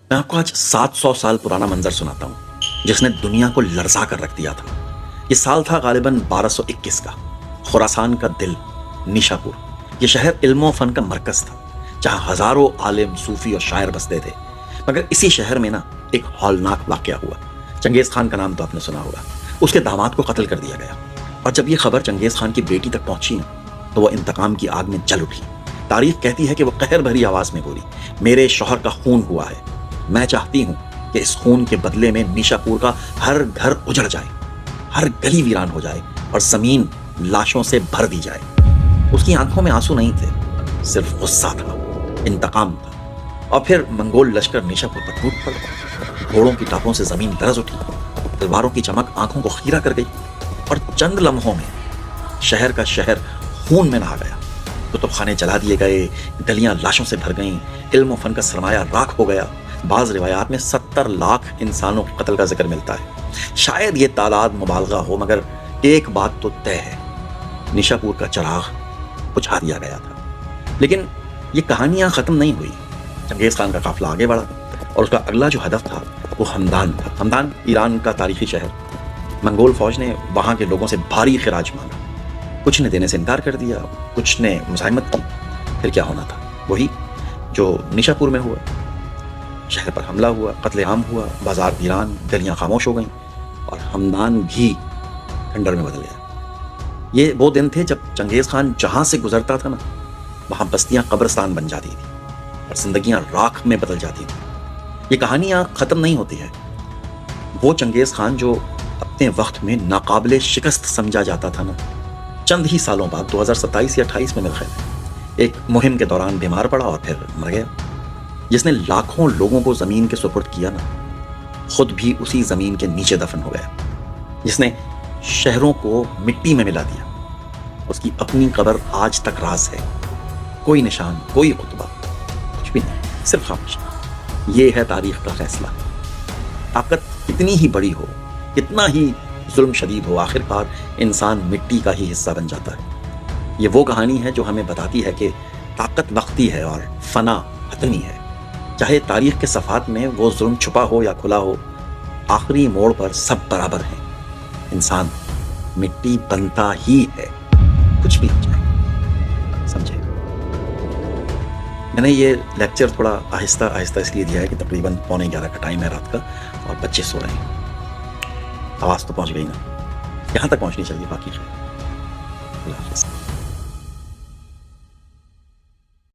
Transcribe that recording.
میں آپ کو آج 700 سال پرانا منظر سناتا ہوں جس نے دنیا کو لرزا کر رکھ دیا تھا۔ یہ سال تھا غالباً 1221 کا۔ خراسان کا دل نیشا پور، یہ شہر علم و فن کا مرکز تھا جہاں ہزاروں عالم، صوفی اور شاعر بستے تھے۔ مگر اسی شہر میں ایک ہولناک واقعہ ہوا۔ چنگیز خان کا نام تو آپ نے سنا ہوگا۔ اس کے داماد کو قتل کر دیا گیا، اور جب یہ خبر چنگیز خان کی بیٹی تک پہنچی تو وہ انتقام کی آگ میں جل اٹھی۔ تاریخ کہتی ہے کہ وہ قہر بھری آواز میں بولی، میرے شوہر کا خون ہوا ہے، میں چاہتی ہوں کہ اس خون کے بدلے میں نیشا پور کا ہر گھر اجڑ جائے، ہر گلی ویران ہو جائے اور زمین لاشوں سے بھر دی جائے۔ اس کی آنکھوں میں آنسو نہیں تھے، صرف غصہ تھا، انتقام تھا۔ اور پھر منگول لشکر نیشا پور پر ٹوٹ پڑا، گھوڑوں کی ٹاپوں سے زمین لرز اٹھی، تلواروں کی چمک آنکھوں کو خیرہ کر گئی، اور چند لمحوں میں شہر کا شہر خون میں نہا گیا۔ کتب خانے جلا دیے گئے، گلیاں لاشوں سے بھر گئیں، علم و فن کا سرمایہ راکھ ہو گیا۔ بعض روایات میں 70 لاکھ انسانوں کے قتل کا ذکر ملتا ہے۔ شاید یہ تعداد مبالغہ ہو، مگر ایک بات تو طے ہے، نیشا پور کا چراغ بجھا دیا گیا تھا۔ لیکن یہ کہانیاں ختم نہیں ہوئی۔ چنگیز خان کا قافلہ آگے بڑھا، اور اس کا اگلا جو ہدف تھا وہ ہمدان تھا۔ ہمدان ایران کا تاریخی شہر۔ منگول فوج نے وہاں کے لوگوں سے بھاری خراج مانگا، کچھ نے دینے سے انکار کر دیا، کچھ نے مزاحمت کی۔ پھر کیا ہونا تھا؟ وہی جو نیشا پور میں ہوا۔ شہر پر حملہ ہوا، قتل عام ہوا، بازار ویران، گلیاں خاموش ہو گئیں، اور ہمدان بھی کھنڈر میں بدل گیا۔ یہ وہ دن تھے جب چنگیز خان جہاں سے گزرتا تھا وہاں بستیاں قبرستان بن جاتی تھی اور زندگیاں راکھ میں بدل جاتی تھی۔ یہ کہانیاں ختم نہیں ہوتی ہے۔ وہ چنگیز خان جو اپنے وقت میں ناقابل شکست سمجھا جاتا تھا چند ہی سالوں بعد 2027 یا 28 میں میرے خیال ایک مہم کے دوران بیمار پڑا اور پھر مر گیا۔ جس نے لاکھوں لوگوں کو زمین کے سپرد کیا خود بھی اسی زمین کے نیچے دفن ہو گیا۔ جس نے شہروں کو مٹی میں ملا دیا، اس کی اپنی قبر آج تک راز ہے۔ کوئی نشان، کوئی خطبہ، کچھ بھی نہیں، صرف خاموشی۔ یہ ہے تاریخ کا فیصلہ۔ طاقت کتنی ہی بڑی ہو، کتنا ہی ظلم شدید ہو، آخر کار انسان مٹی کا ہی حصہ بن جاتا ہے۔ یہ وہ کہانی ہے جو ہمیں بتاتی ہے کہ طاقت وقتی ہے اور فنا حتمی ہے۔ چاہے تاریخ کے صفحات میں وہ ظلم چھپا ہو یا کھلا ہو، آخری موڑ پر سب برابر ہیں۔ انسان مٹی بنتا ہی ہے، کچھ بھی ہو جائے، سمجھے؟ میں نے یہ لیکچر تھوڑا آہستہ آہستہ اس لیے دیا ہے کہ تقریباً 11:15 کا ٹائم ہے رات کا، اور بچے سو رہے ہیں۔ آواز تو پہنچ گئی نا، یہاں تک پہنچنی چاہیے، باقی خیر۔ اللہ حافظ۔